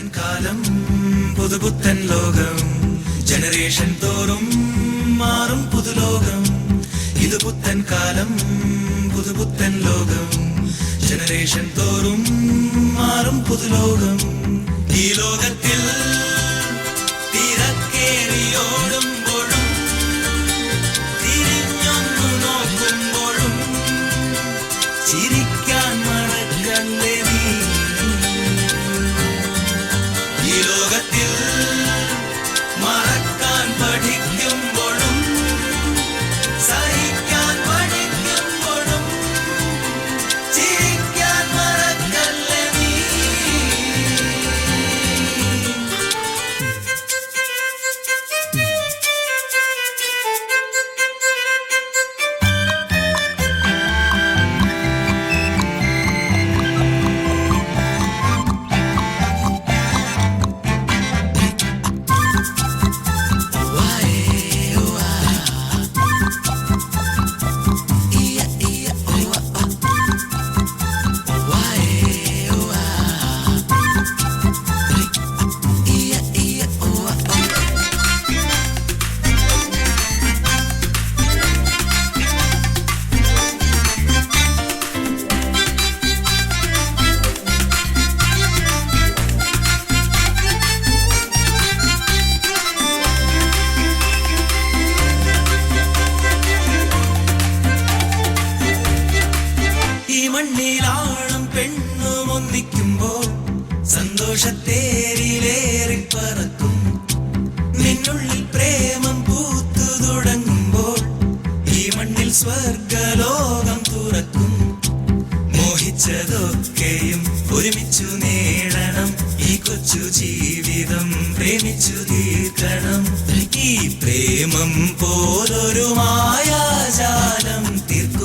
പുതുപുത്തൻ കാലം പുതുപുത്തൻ ലോകം ജനറേഷൻ തോറും മാറും പുതുലോകം ഇത് പുത്തൻ കാലം പുതുപുത്തൻ ലോകം ജനറേഷൻ തോറും മാറും പുതുലോകം ഈ ലോകത്തിൽ തിരക്കേറിയോടുമ്പോഴും തിരിഞ്ഞൊന്നു നോക്കുമ്പോഴും ചിരിക്കാൻ മറക്കല്ലേ നീ ഈ ലോകത്തിൽ മറക്കാൻ പഠിക്കുമ്പോഴും സഹിക്കാൻ പഠിക്കുമ്പോഴും ചിരിക്കാൻ മറക്കല്ലേ നീ മണ്ണിലാളും പെണ്ണും ഒന്നിക്കുമ്പോൾ സന്തോഷത്തേരിലേറി പറക്കും നിന്നുള്ളിൽ പ്രേമം പൂത്തു തുടങ്ങുമ്പോൾ ഈ മണ്ണിൽ സ്വർഗലോകം തുറക്കും മോഹിച്ചതൊക്കെയും ഒരുമിച്ചു നേടണം ഈ കൊച്ചു ജീവിതം പ്രേമിച്ചു തീർക്കണം ഈ പ്രേമം പോലൊരു മായാജാലം തീർക്കും